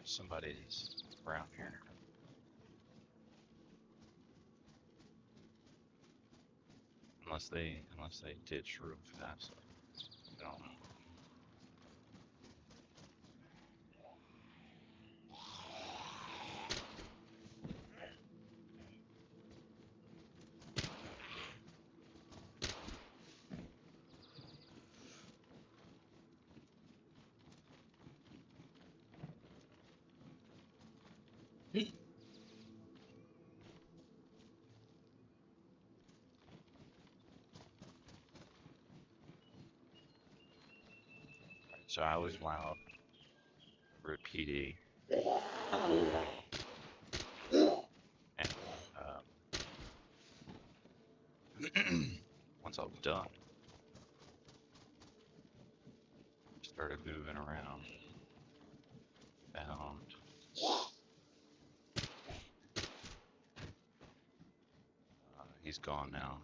Alright, somebody's around here. Unless they ditch real fast. I don't know. So I was loud, repeating, and once I was done, started moving around, found he's gone now.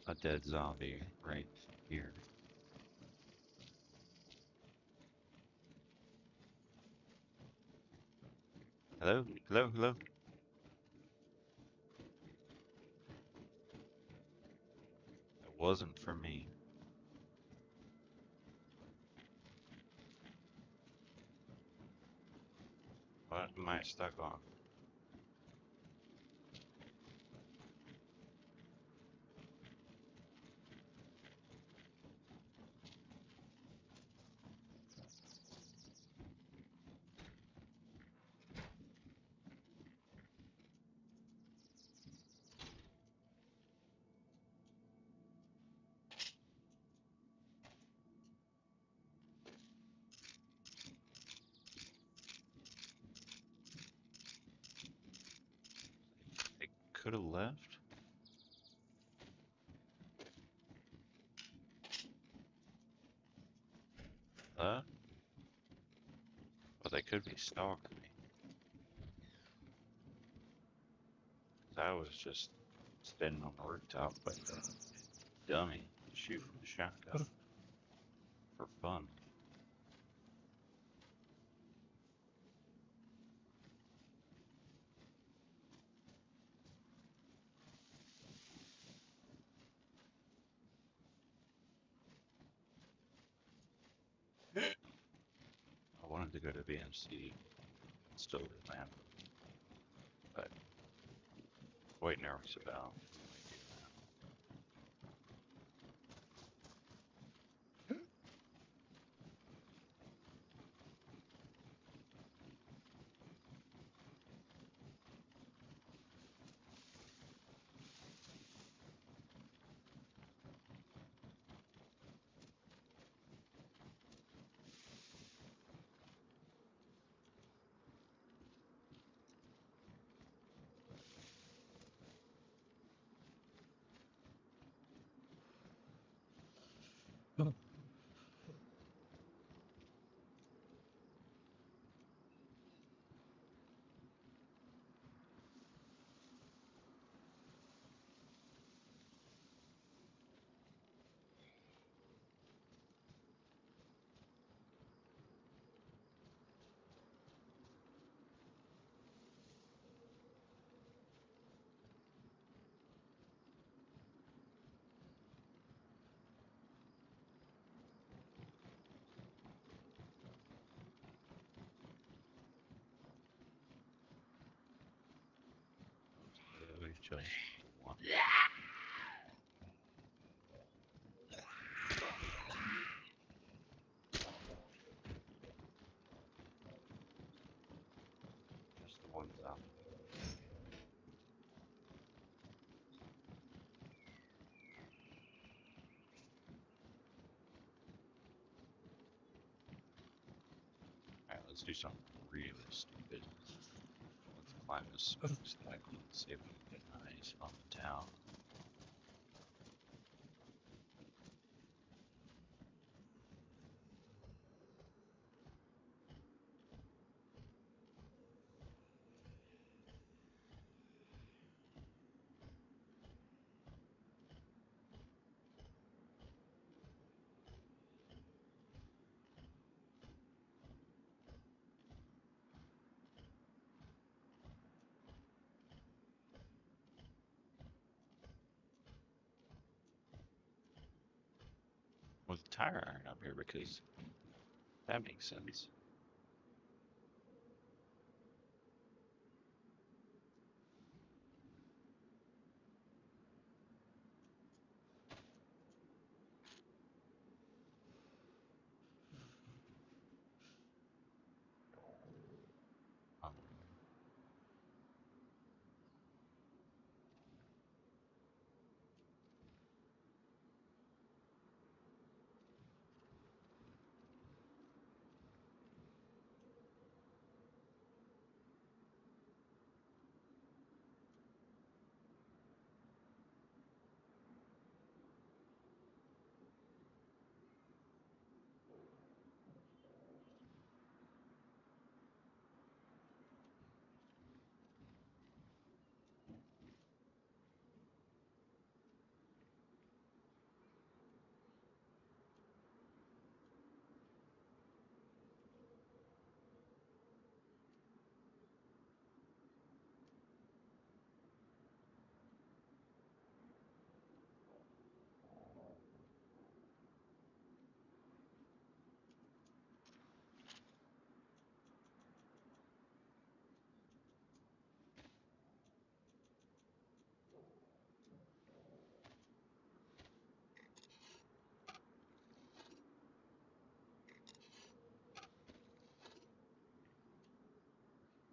A dead zombie right here. Hello? Hello? Hello? It wasn't for me. What am I stuck on? It could have left. But they could be stalking me. 'Cause I was just standing on the rooftop like a dummy, shooting the shotgun for fun. I wanted to go to BMC, still did, man. But quite nervous about. It was just one. Just the one zombie. Alright, let's do something really stupid. Let's climb this smokestack and see if we can get eyes on the town. tire iron up here because that makes sense. Um,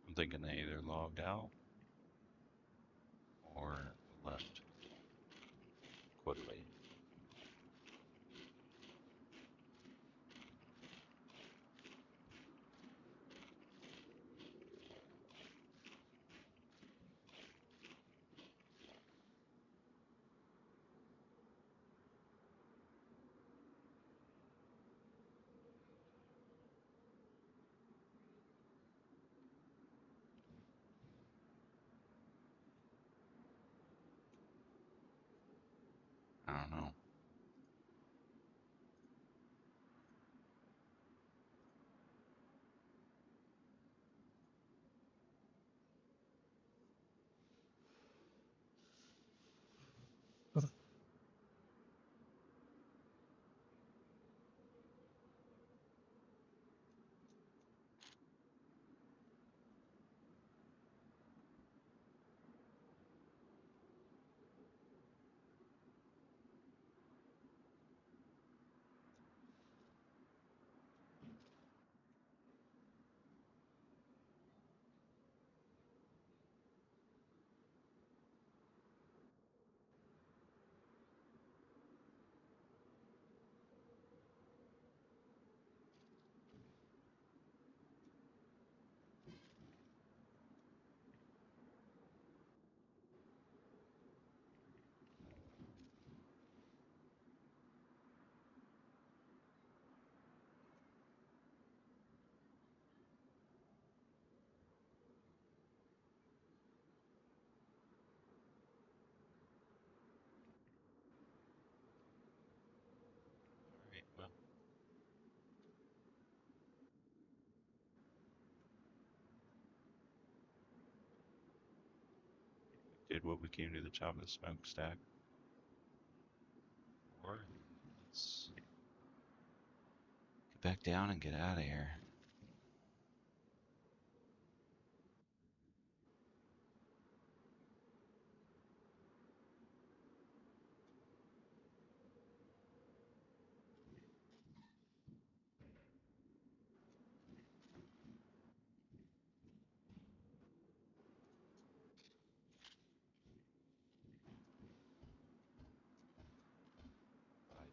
I'm thinking they either logged out or left quickly. I don't know. All right, well, did what we came to the top of the smokestack. Or let's get back down and get out of here.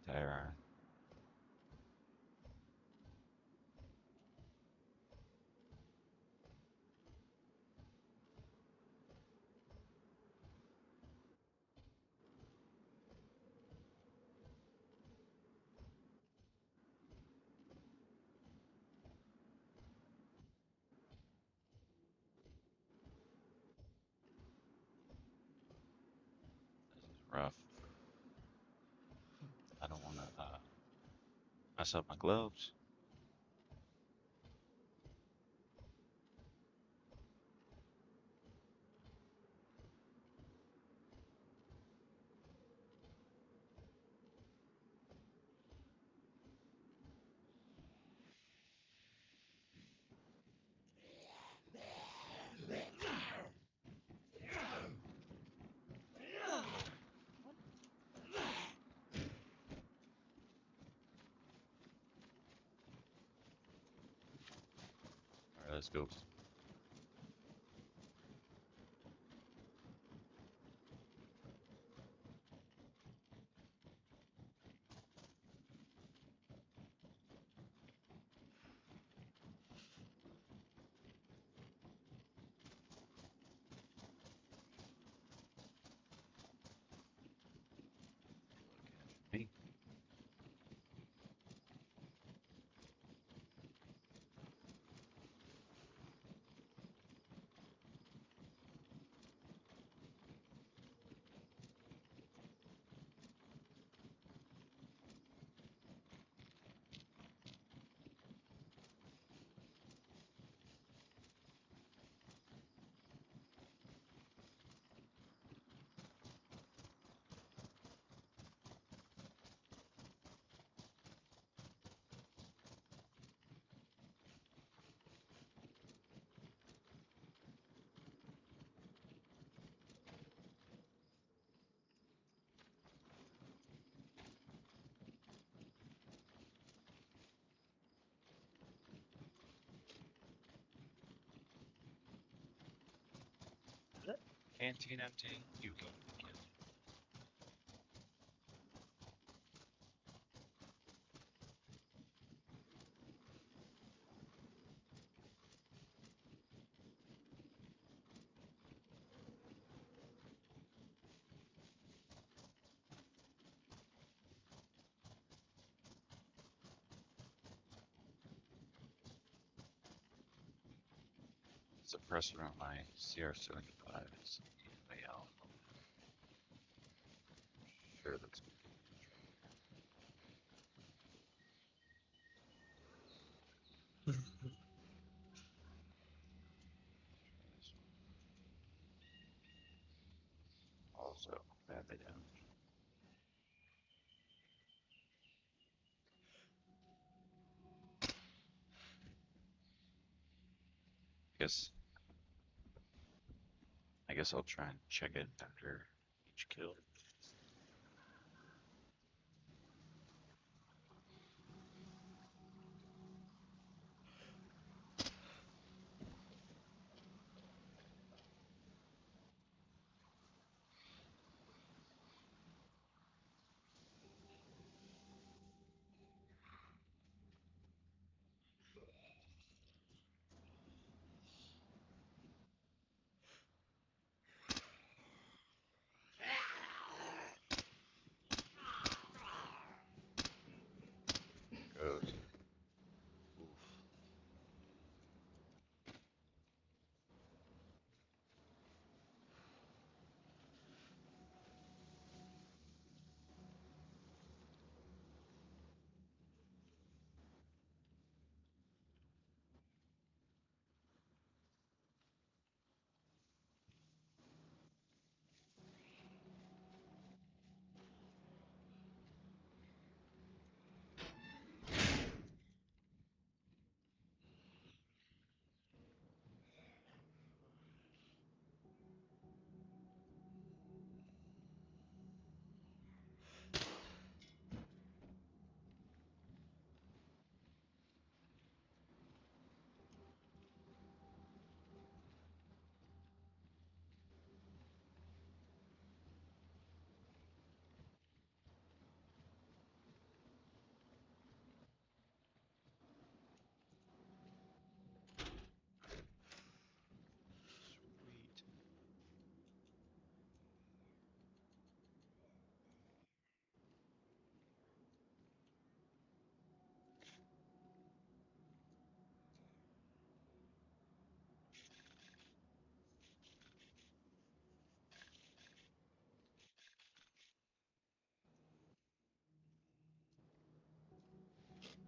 Bye, tire iron. This is rough. I don't want to mess up my gloves. Let's go. Me. Canteen empty. You go to the canteen. Suppressor on my CR75 is way out. Sure, that's also badly damaged. Guess I guess I'll try and check it after each kill. Goes. Oof. Sweet.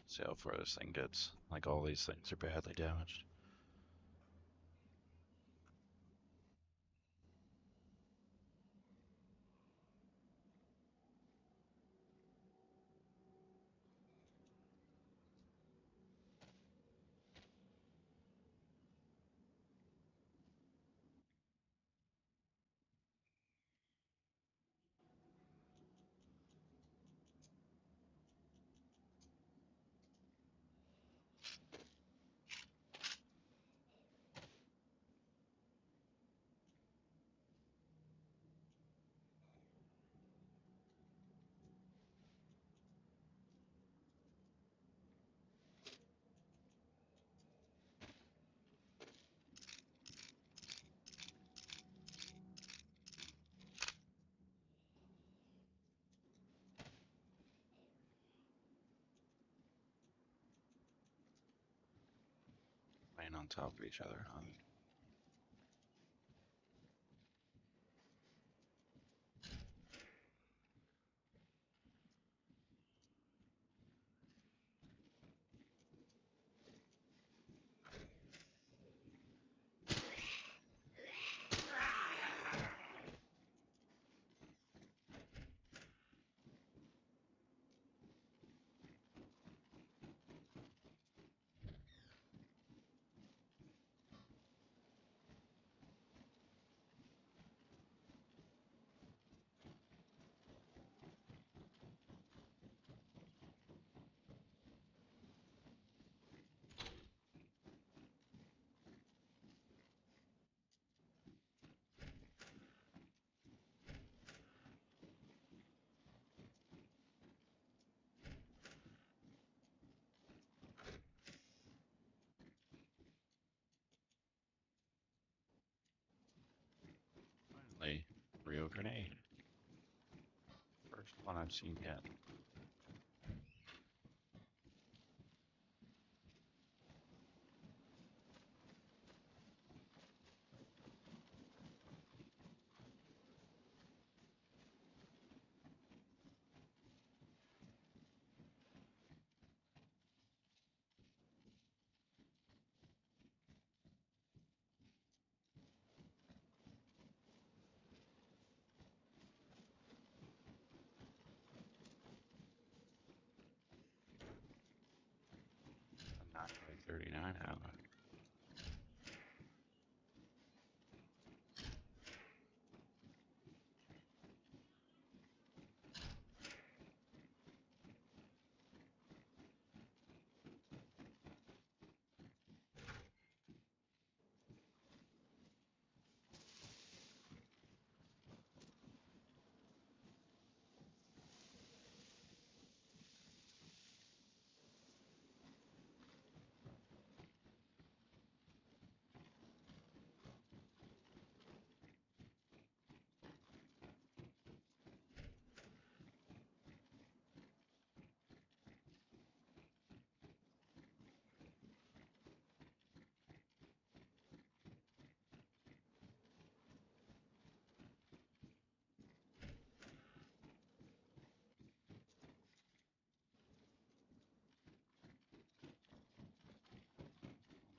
See how far this thing gets. Like all these things are badly damaged. laying on top of each other, huh? Finally, real grenade. First one I've seen yet. Not quite 39 out of it.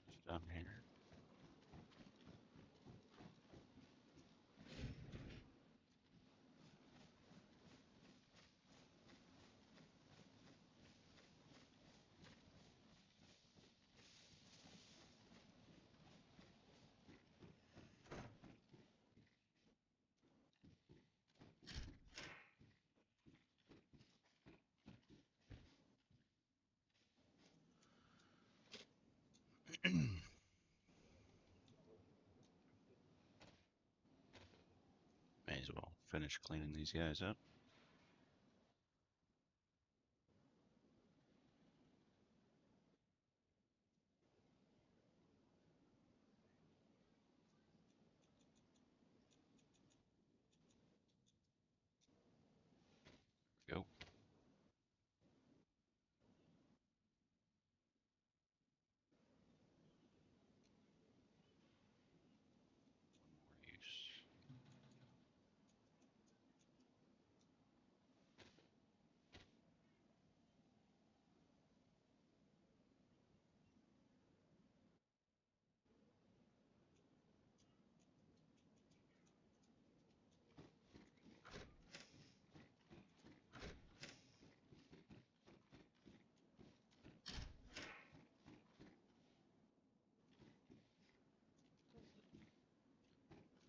Almost done here. May as well finish cleaning these guys up. Go. More use.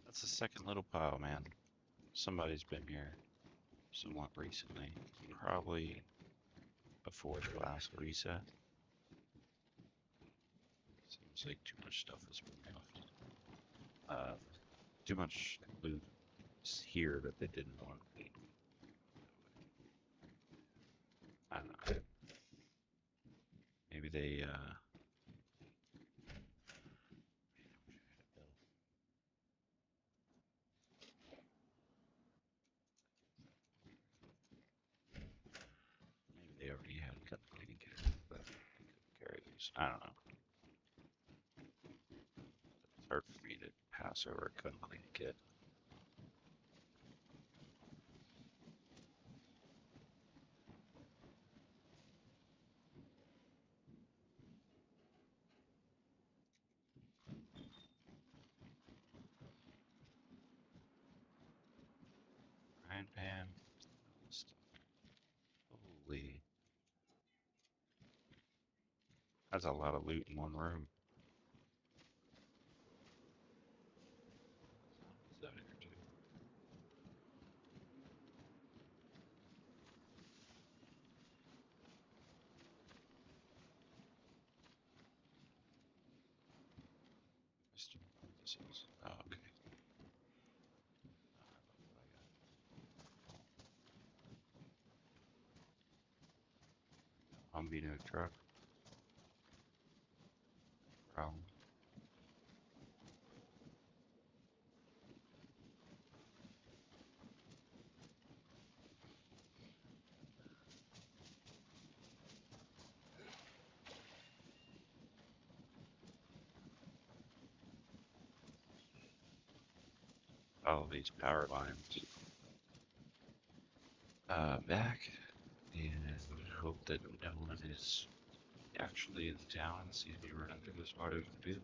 That's the second little pile, man. Somebody's been here somewhat recently. Probably before the last reset. Seems like too much stuff has been left. Too much loot here that they didn't want to clean. I don't know. Maybe they, maybe they already had cut cleaning kit, but they couldn't carry these. I don't know. pass over a gun clean kit. Frying pan. Stuff. Holy. That's a lot of loot in one room. Is that here too? I still don't know what this is. Oh, okay. Humvee no truck. Problem. All these power lines. Back. And hope that no one is actually in town and sees me running through this part of the field.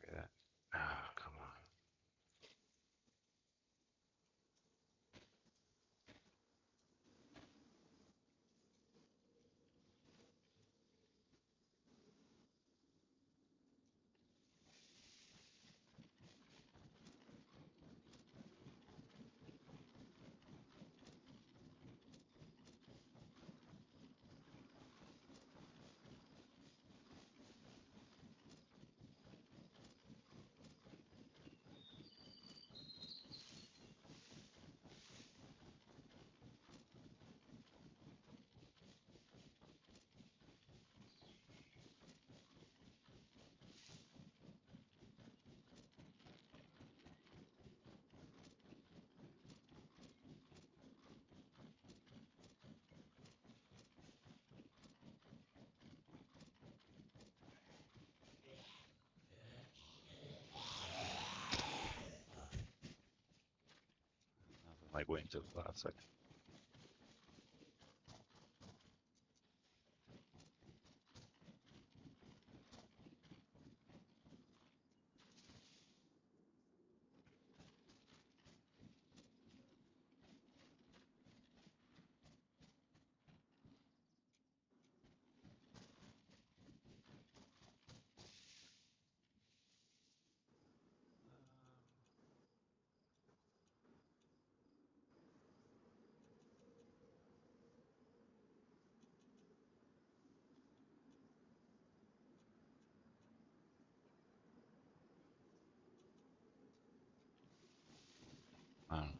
Carry that. Ah, come on. Nothing like waiting till the last second. I don't know.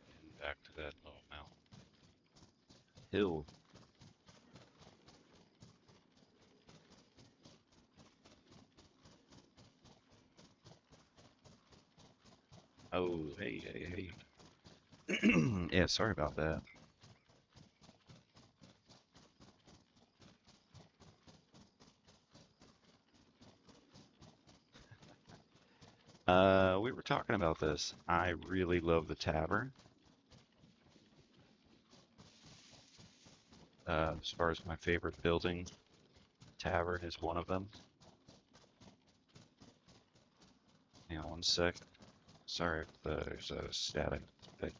Heading back to that little mountain hill. Oh, hey. Yeah, sorry about that. We were talking about this. I really love the tavern. As far as my favorite building, tavern is one of them. Hang on one sec. Sorry if there's a static. But,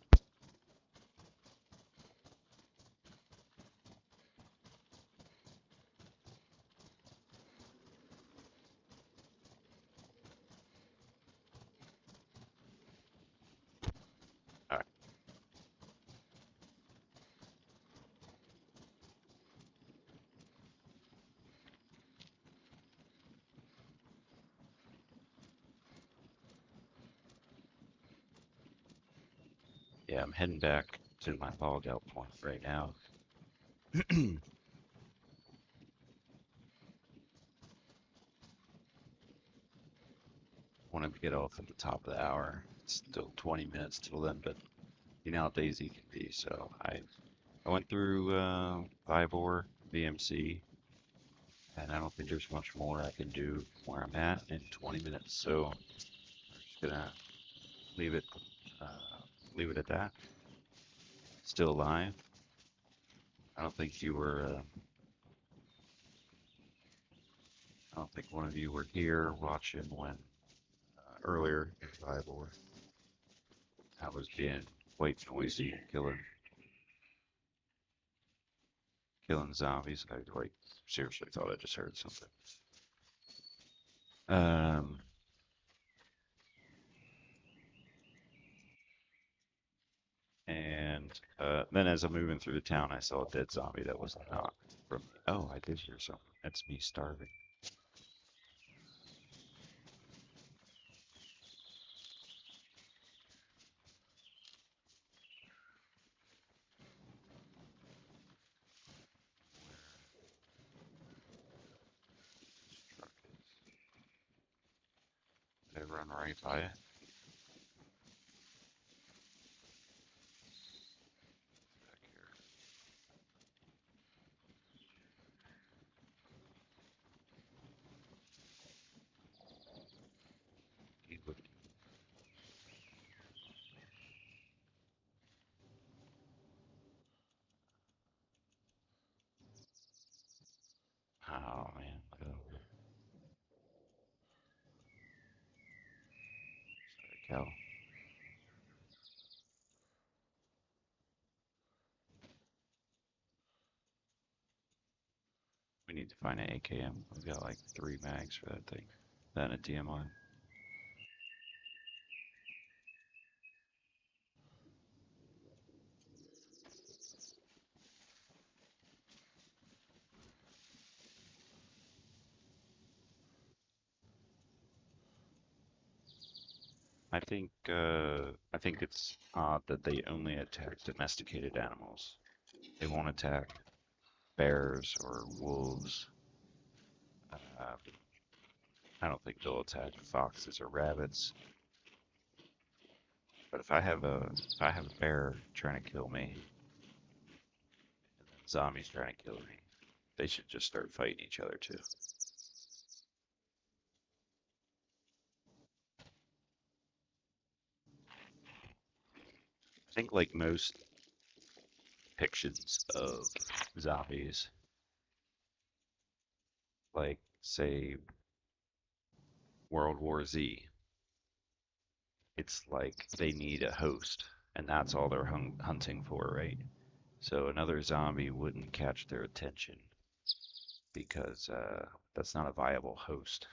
all right. Yeah, I'm heading back to my log out point right now. Wanted to get off at the top of the hour. It's still 20 minutes till then, but you know how Daisy can be. So I went through Vivor, VMC, and I don't think there's much more I can do where I'm at in 20 minutes. So I'm just gonna leave it uh, leave it at that. Still alive. I don't think you were. I don't think one of you were here watching when earlier in Vivor I was being quite noisy, killing zombies. I like seriously thought I just heard something. Um, and then as I'm moving through the town, I saw a dead zombie that was not from. Oh, I did hear something. That's me starving. Truck is. Did I run right by it? Back here. He would. Oh man, look at that. Sorry, cow. We need to find an AKM. We've got like 3 mags for that thing. Then a DMI. I think it's odd that they only attack domesticated animals. They won't attack bears or wolves. Uh, I don't think they'll attack foxes or rabbits. But if I have a bear trying to kill me, and then zombies trying to kill me, they should just start fighting each other too. I think like most depictions of zombies, like say World War Z, it's like they need a host, and that's all they're hunting for, right? So another zombie wouldn't catch their attention because that's not a viable host.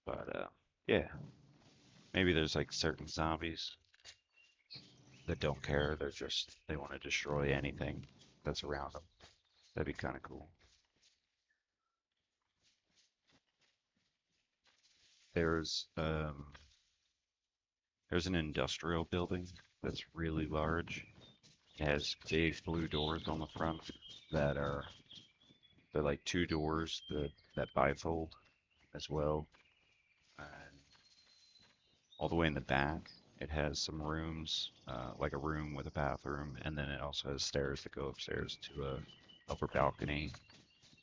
But yeah, maybe there's like certain zombies that don't care. They want to destroy anything that's around them. That'd be kind of cool. There's um there's an industrial building that's really large. It has big blue doors on the front that are they're like 2 doors that bifold as well. And all the way in the back. It has some rooms, like a room with a bathroom, and then it also has stairs that go upstairs to a upper balcony.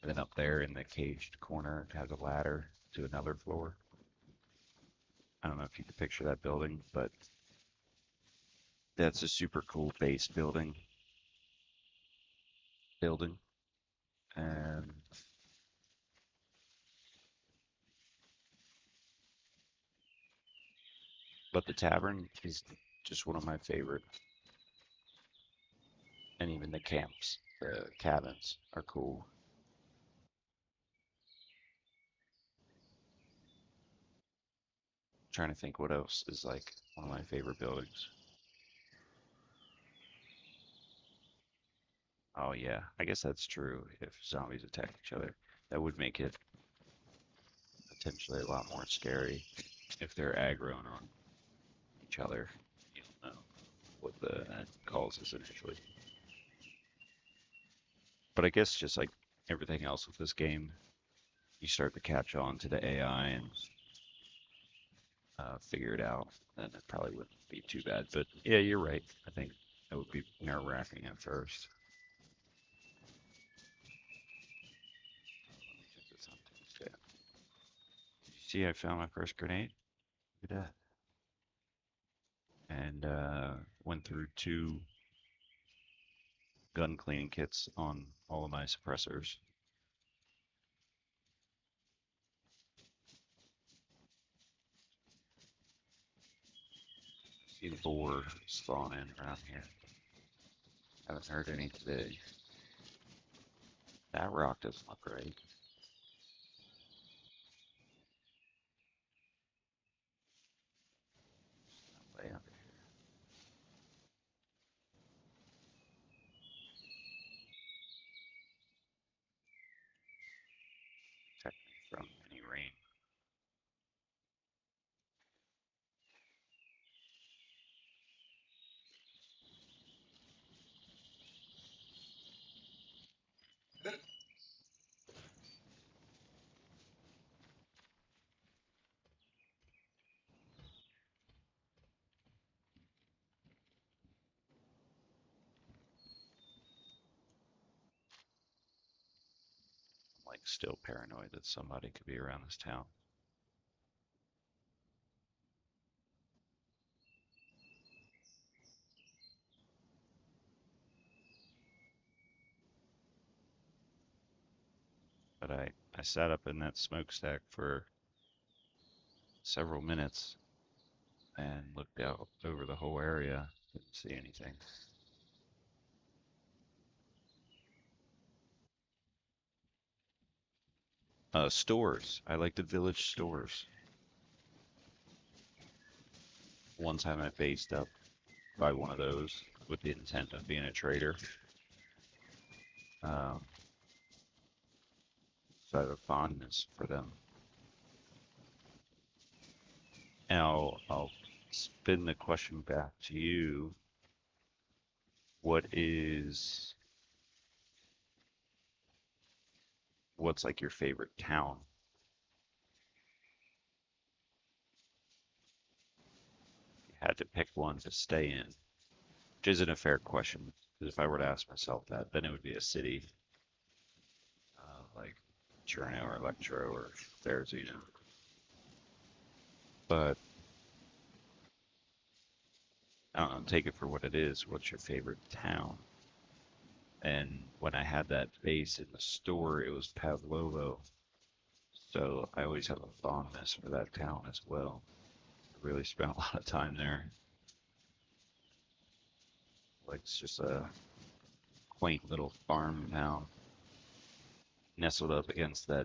And then up there in the caged corner, it has a ladder to another floor. I don't know if you can picture that building, but that's a super cool base building. And but the tavern is just one of my favorite, and even the camps, the cabins are cool. Trying to think what else is like one of my favorite buildings. Oh yeah, I guess that's true. If zombies attack each other, that would make it potentially a lot more scary if they're aggroing on each other. You don't know what the cause is initially. But I guess just like everything else with this game, you start to catch on to the AI and figure it out, then it probably wouldn't be too bad. But yeah, you're right. I think that would be nerve-wracking at first. Let me check this out too. Yeah. Did you see I found my first grenade? Look at that. And went through two gun cleaning kits on all of my suppressors. See the boar spawning around here. Haven't heard any today. That rock doesn't look right. Way under here. Protect me from any rain. I'm like still paranoid that somebody could be around this town. But I sat up in that smokestack for several minutes and looked out over the whole area. Didn't see anything. Stores. I like the village stores. One time I based up by one of those with the intent of being a trader. Um, so I have a fondness for them. And I'll spin the question back to you. What is what's like your favorite town? If you had to pick one to stay in, which isn't a fair question. Because if I were to ask myself that, then it would be a city, like Cherno or Electro or Therizino. But I don't know, take it for what it is. What's your favorite town? And when I had that base in the store, it was Pavlovo. So I always have a fondness for that town as well. I really spent a lot of time there. Like it's just a quaint little farm town nestled up against uh,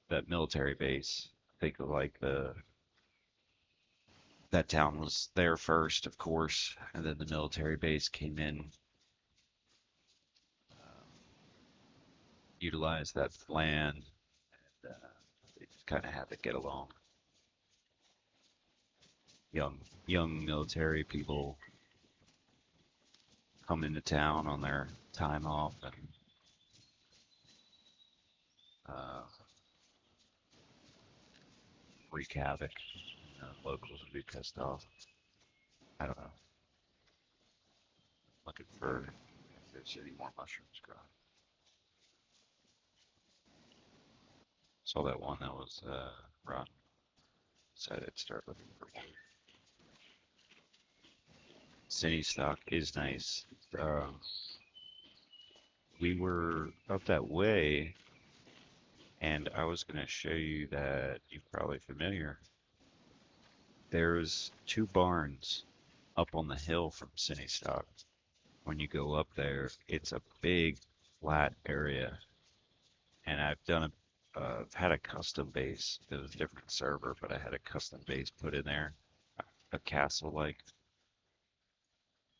that military base. I think like the that town was there first, of course, and then the military base came in, utilized that land, and they just kind of had to get along. Young military people come into town on their time off and uh, wreak havoc. Locals would be pissed off. I don't know. Looking for if there's any more mushrooms growing. Saw that one that was run. Said I'd start looking for one. City stock is nice. We were up that way, and I was gonna show you that you're probably familiar. There's two barns up on the hill from City Stock. When you go up there, it's a big flat area, and I've had a custom base. It was a different server, but I had a custom base put in there, a castle-like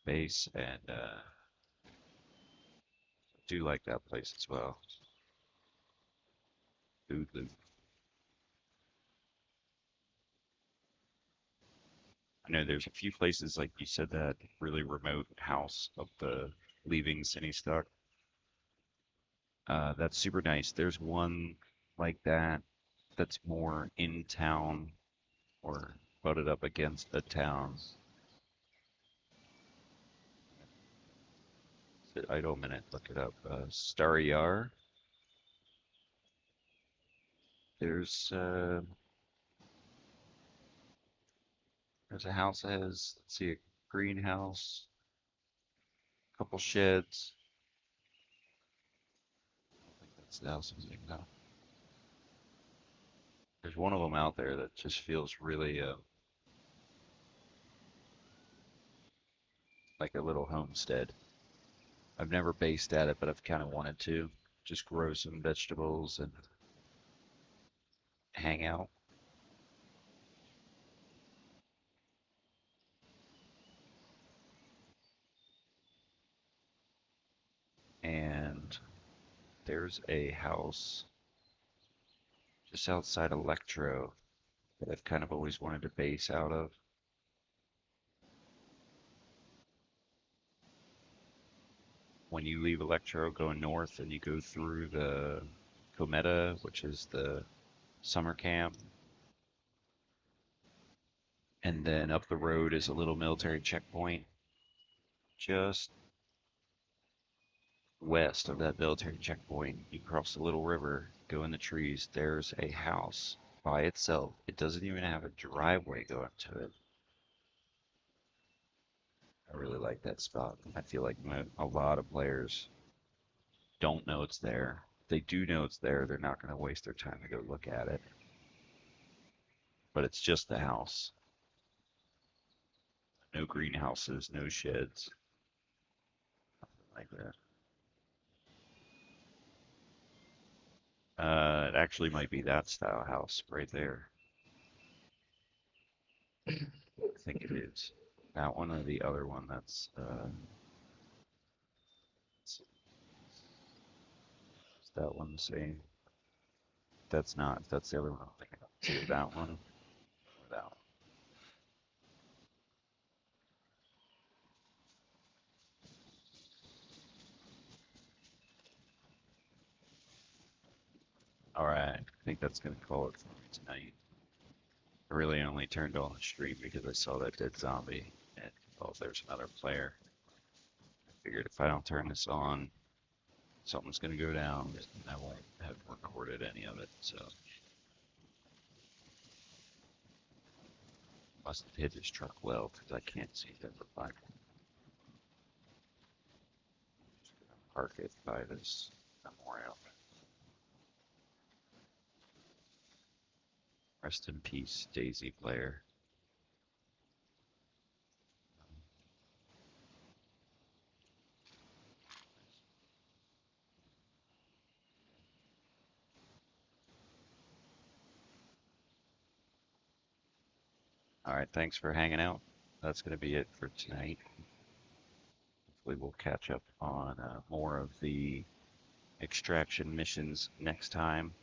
base, and do like that place as well. Food loot. I know there's a few places like you said that really remote house up the leaving City Stock. That's super nice. There's one like that that's more in town or butted up against a town. Idle minute, look it up. Starry Yar. There's there's a house that has, let's see, a greenhouse, a couple sheds. I think that's the house I'm thinking of. There's one of them out there that just feels really like a little homestead. I've never based at it, but I've kind of wanted to just grow some vegetables and hang out. And there's a house just outside Electro that I've kind of always wanted to base out of. When you leave Electro going north and you go through the Cometa, which is the summer camp, and then up the road is a little military checkpoint. Just west of that military checkpoint, you cross the little river, go in the trees, there's a house by itself. It doesn't even have a driveway going to it. I really like that spot. I feel like a lot of players don't know it's there. If they do know it's there, they're not going to waste their time to go look at it. But it's just the house. No greenhouses, no sheds, nothing like that. It actually might be that style house right there. I think it is. That one or the other one that's is that one the same? That's not. That's the other one I'm thinking of. It's either that one or that one. All right. I think that's gonna call it for me tonight. I really only turned on the stream because I saw that dead zombie and oh, there's another player. I figured if I don't turn this on, something's gonna go down and I won't have recorded any of it. So must have hit his truck well because I can't see that the black one. Just gonna park it by this memorial. Rest in peace, Daisy player. All right, thanks for hanging out. That's going to be it for tonight. Hopefully, we'll catch up on more of the extraction missions next time.